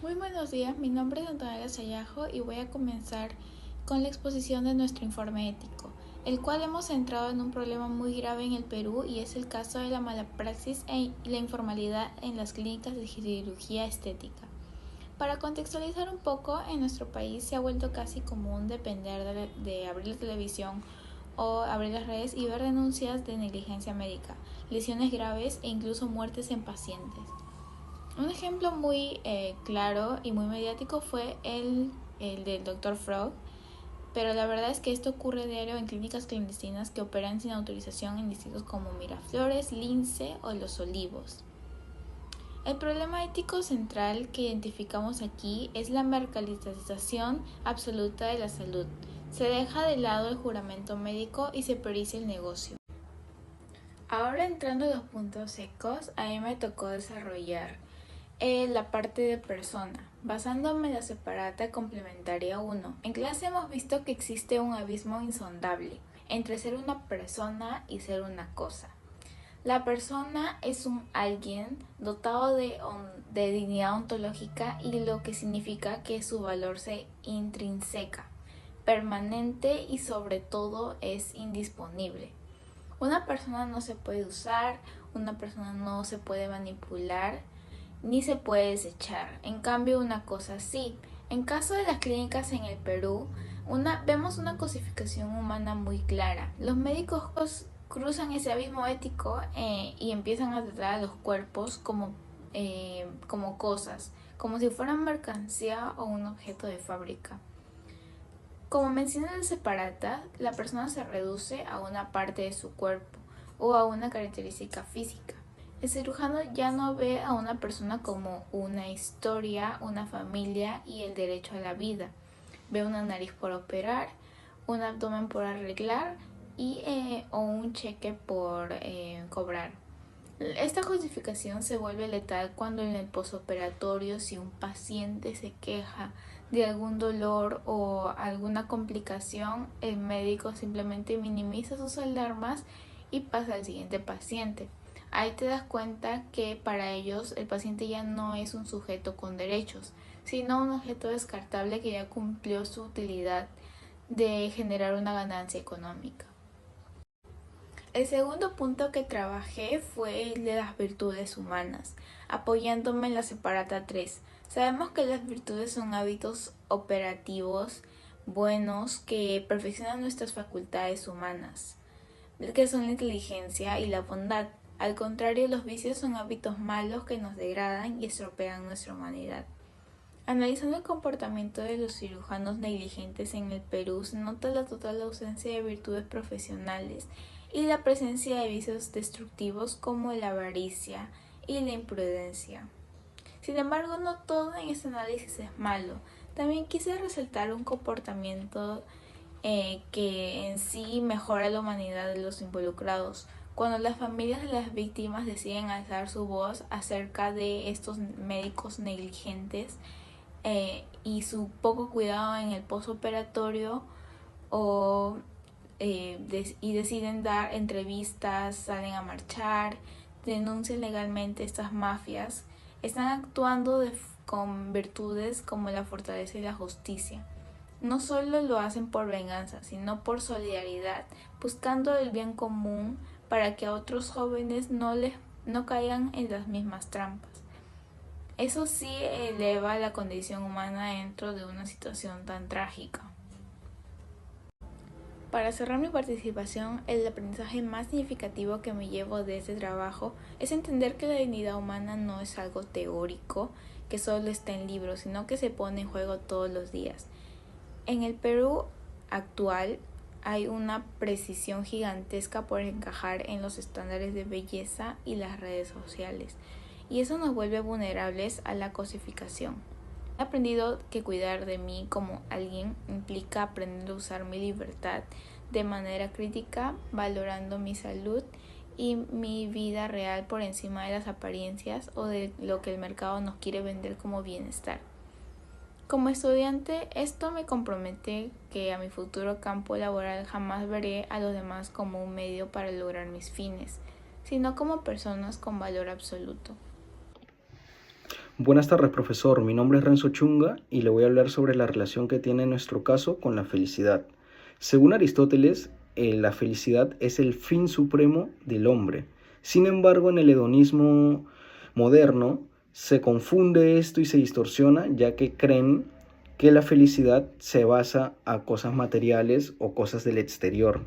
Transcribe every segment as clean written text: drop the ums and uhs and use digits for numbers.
Muy buenos días, mi nombre es Antonella Sayajo y voy a comenzar con la exposición de nuestro informe ético, el cual hemos centrado en un problema muy grave en el Perú y es el caso de la mala praxis y la informalidad en las clínicas de cirugía estética. Para contextualizar un poco, en nuestro país se ha vuelto casi común depender de abrir la televisión o abrir las redes y ver denuncias de negligencia médica, lesiones graves e incluso muertes en pacientes. Un ejemplo muy claro y muy mediático fue el del Dr. Frog, pero la verdad es que esto ocurre diario en clínicas clandestinas que operan sin autorización en distritos como Miraflores, Lince o Los Olivos. El problema ético central que identificamos aquí es la mercantilización absoluta de la salud. Se deja de lado el juramento médico y se prioriza el negocio. Ahora entrando a los puntos secos, a mí me tocó desarrollar la parte de persona, basándome en la separata complementaria 1. En clase hemos visto que existe un abismo insondable entre ser una persona y ser una cosa. La persona es un alguien dotado de dignidad ontológica y lo que significa que su valor se intrinseca, permanente y sobre todo es indisponible. Una persona no se puede usar, una persona no se puede manipular, ni se puede desechar. En cambio, una cosa sí. En caso de las clínicas en el Perú, vemos una cosificación humana muy clara. Los médicos cruzan ese abismo ético y empiezan a tratar a los cuerpos como cosas, como si fueran mercancía o un objeto de fábrica. Como menciona el separata, la persona se reduce a una parte de su cuerpo o a una característica física. El cirujano ya no ve a una persona como una historia, una familia y el derecho a la vida. Ve una nariz por operar, un abdomen por arreglar o un cheque por cobrar. Esta justificación se vuelve letal cuando en el posoperatorio, si un paciente se queja de algún dolor o alguna complicación, el médico simplemente minimiza sus alarmas y pasa al siguiente paciente. Ahí te das cuenta que para ellos el paciente ya no es un sujeto con derechos, sino un objeto descartable que ya cumplió su utilidad de generar una ganancia económica. El segundo punto que trabajé fue el de las virtudes humanas, apoyándome en la separata 3. Sabemos que las virtudes son hábitos operativos buenos que perfeccionan nuestras facultades humanas, que son la inteligencia y la bondad. Al contrario, los vicios son hábitos malos que nos degradan y estropean nuestra humanidad. Analizando el comportamiento de los cirujanos negligentes en el Perú, se nota la total ausencia de virtudes profesionales y la presencia de vicios destructivos como la avaricia y la imprudencia. Sin embargo, no todo en este análisis es malo. También quise resaltar un comportamiento que en sí mejora la humanidad de los involucrados. Cuando las familias de las víctimas deciden alzar su voz acerca de estos médicos negligentes, y su poco cuidado en el postoperatorio o y deciden dar entrevistas, salen a marchar, denuncian legalmente estas mafias, están actuando con virtudes como la fortaleza y la justicia. No solo lo hacen por venganza, sino por solidaridad, buscando el bien común para que a otros jóvenes no caigan en las mismas trampas. Eso sí eleva la condición humana dentro de una situación tan trágica. Para cerrar mi participación, el aprendizaje más significativo que me llevo de este trabajo es entender que la dignidad humana no es algo teórico que solo está en libros, sino que se pone en juego todos los días. En el Perú actual hay una precisión gigantesca por encajar en los estándares de belleza y las redes sociales, y eso nos vuelve vulnerables a la cosificación. He aprendido que cuidar de mí como alguien implica aprender a usar mi libertad de manera crítica, valorando mi salud y mi vida real por encima de las apariencias o de lo que el mercado nos quiere vender como bienestar. Como estudiante, esto me compromete que a mi futuro campo laboral jamás veré a los demás como un medio para lograr mis fines, sino como personas con valor absoluto. Buenas tardes, profesor. Mi nombre es Renzo Chunga y le voy a hablar sobre la relación que tiene nuestro caso con la felicidad. Según Aristóteles, la felicidad es el fin supremo del hombre. Sin embargo, en el hedonismo moderno se confunde esto y se distorsiona, ya que creen que la felicidad se basa a cosas materiales o cosas del exterior,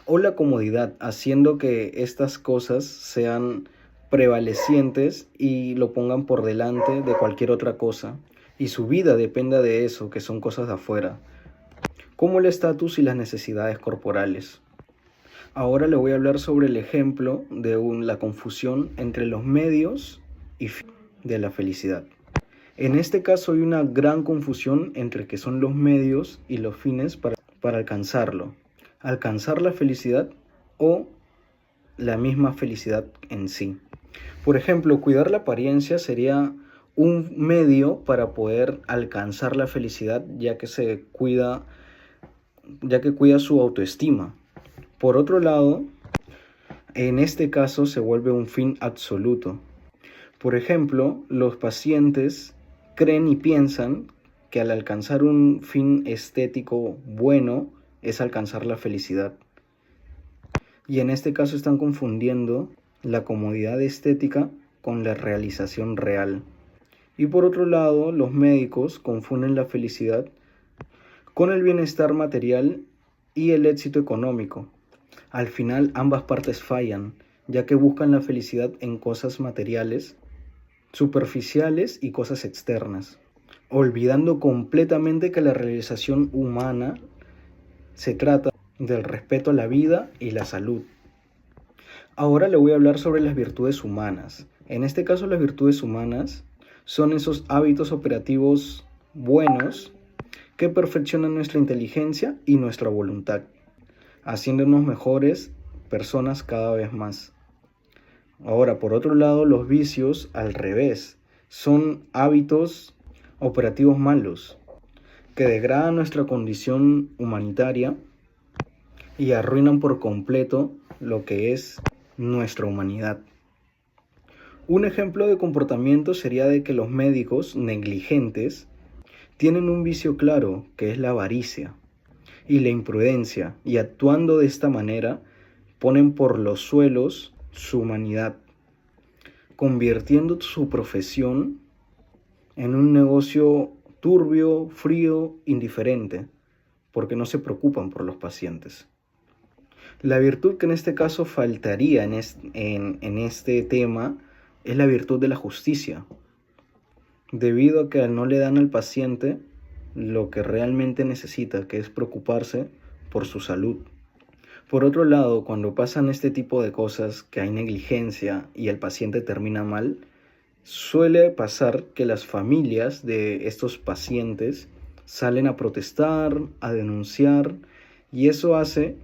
o la comodidad, haciendo que estas cosas sean prevalecientes y lo pongan por delante de cualquier otra cosa, y su vida dependa de eso, que son cosas de afuera, como el estatus y las necesidades corporales. Ahora le voy a hablar sobre el ejemplo de la confusión entre los medios y fines de la felicidad. En este caso hay una gran confusión entre qué son los medios y los fines para alcanzarlo. Alcanzar la felicidad o la misma felicidad en sí. Por ejemplo, cuidar la apariencia sería un medio para poder alcanzar la felicidad, ya que cuida su autoestima. Por otro lado, en este caso se vuelve un fin absoluto. Por ejemplo, los pacientes creen y piensan que al alcanzar un fin estético bueno es alcanzar la felicidad. Y en este caso están confundiendo la comodidad estética con la realización real. Y por otro lado, los médicos confunden la felicidad con el bienestar material y el éxito económico. Al final ambas partes fallan, ya que buscan la felicidad en cosas materiales, superficiales y cosas externas, olvidando completamente que la realización humana se trata del respeto a la vida y la salud. Ahora le voy a hablar sobre las virtudes humanas. En este caso, las virtudes humanas son esos hábitos operativos buenos que perfeccionan nuestra inteligencia y nuestra voluntad, haciéndonos mejores personas cada vez más. Ahora, por otro lado, los vicios, al revés, son hábitos operativos malos que degradan nuestra condición humanitaria y arruinan por completo lo que es nuestra humanidad. Un ejemplo de comportamiento sería de que los médicos negligentes tienen un vicio claro, que es la avaricia y la imprudencia, y actuando de esta manera ponen por los suelos su humanidad, convirtiendo su profesión en un negocio turbio, frío, indiferente, porque no se preocupan por los pacientes. La virtud que en este caso faltaría en este tema es la virtud de la justicia, debido a que no le dan al paciente lo que realmente necesita, que es preocuparse por su salud. Por otro lado, cuando pasan este tipo de cosas, que hay negligencia y el paciente termina mal, suele pasar que las familias de estos pacientes salen a protestar, a denunciar, y eso hace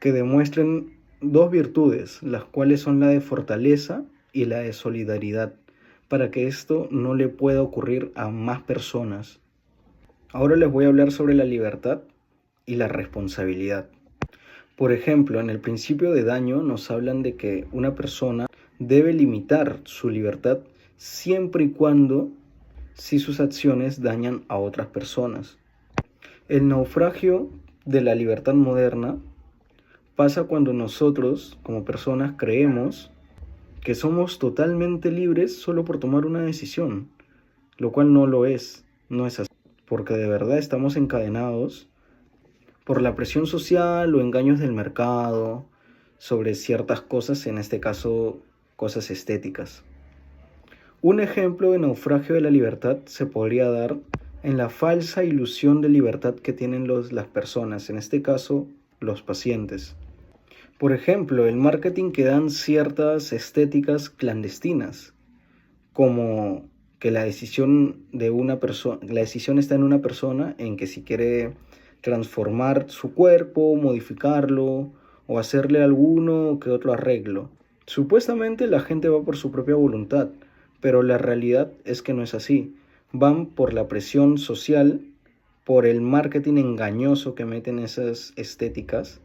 que demuestren dos virtudes, las cuales son la de fortaleza y la de solidaridad, para que esto no le pueda ocurrir a más personas. Ahora les voy a hablar sobre la libertad y la responsabilidad. Por ejemplo, en el principio de daño nos hablan de que una persona debe limitar su libertad siempre y cuando si sus acciones dañan a otras personas. El naufragio de la libertad moderna pasa cuando nosotros, como personas, creemos que somos totalmente libres solo por tomar una decisión, lo cual no lo es, no es así, porque de verdad estamos encadenados por la presión social o engaños del mercado sobre ciertas cosas, en este caso cosas estéticas. Un ejemplo de naufragio de la libertad se podría dar en la falsa ilusión de libertad que tienen las personas, en este caso los pacientes. Por ejemplo, el marketing que dan ciertas estéticas clandestinas, como que la decisión está en una persona en que si quiere transformar su cuerpo, modificarlo o hacerle alguno que otro arreglo. Supuestamente la gente va por su propia voluntad, pero la realidad es que no es así. Van por la presión social, por el marketing engañoso que meten esas estéticas,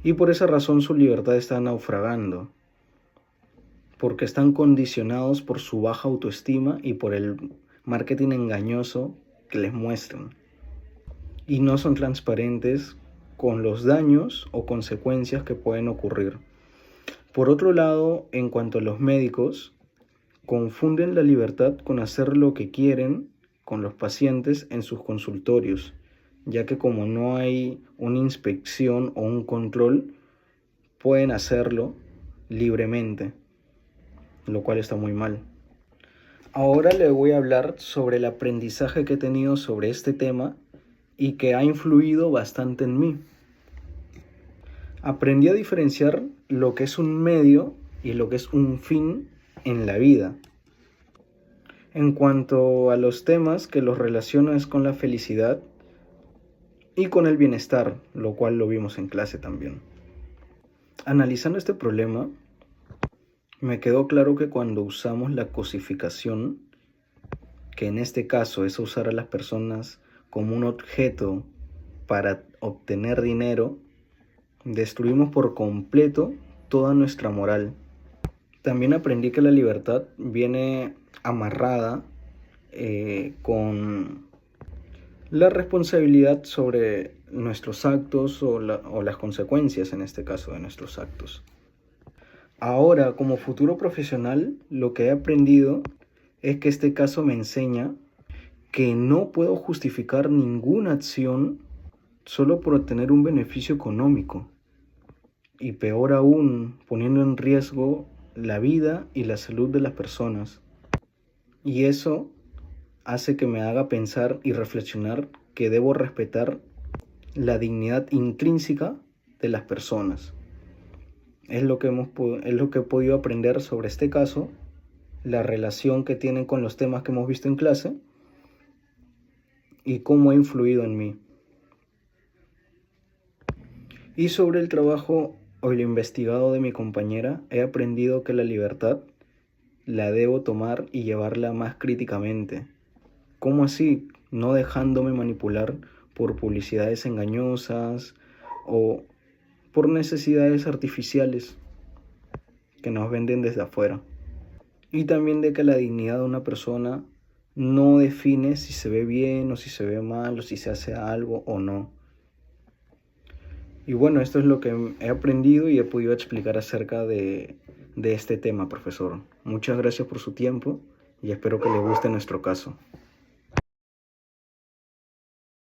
y por esa razón su libertad está naufragando. porque están condicionados por su baja autoestima y por el marketing engañoso que les muestran. Y no son transparentes con los daños o consecuencias que pueden ocurrir. Por otro lado, en cuanto a los médicos, confunden la libertad con hacer lo que quieren con los pacientes en sus consultorios, ya que como no hay una inspección o un control, pueden hacerlo libremente, lo cual está muy mal. Ahora le voy a hablar sobre el aprendizaje que he tenido sobre este tema y que ha influido bastante en mí. Aprendí a diferenciar lo que es un medio y lo que es un fin en la vida. En cuanto a los temas que los relaciono es con la felicidad y con el bienestar, lo cual lo vimos en clase también. Analizando este problema, me quedó claro que cuando usamos la cosificación, que en este caso es usar a las personas como un objeto para obtener dinero, destruimos por completo toda nuestra moral. También aprendí que la libertad viene amarrada con la responsabilidad sobre nuestros actos o las consecuencias, en este caso, de nuestros actos. Ahora, como futuro profesional, lo que he aprendido es que este caso me enseña que no puedo justificar ninguna acción solo por obtener un beneficio económico. Y peor aún, poniendo en riesgo la vida y la salud de las personas. Y eso hace que me haga pensar y reflexionar que debo respetar la dignidad intrínseca de las personas. Es lo que he podido aprender sobre este caso, la relación que tienen con los temas que hemos visto en clase y cómo ha influido en mí. Y sobre el trabajo o el investigado de mi compañera, he aprendido que la libertad la debo tomar y llevarla más críticamente. ¿Cómo así? No dejándome manipular por publicidades engañosas o por necesidades artificiales que nos venden desde afuera. Y también de que la dignidad de una persona no define si se ve bien o si se ve mal o si se hace algo o no. Y bueno, esto es lo que he aprendido y he podido explicar acerca de este tema, profesor. Muchas gracias por su tiempo y espero que le guste nuestro caso.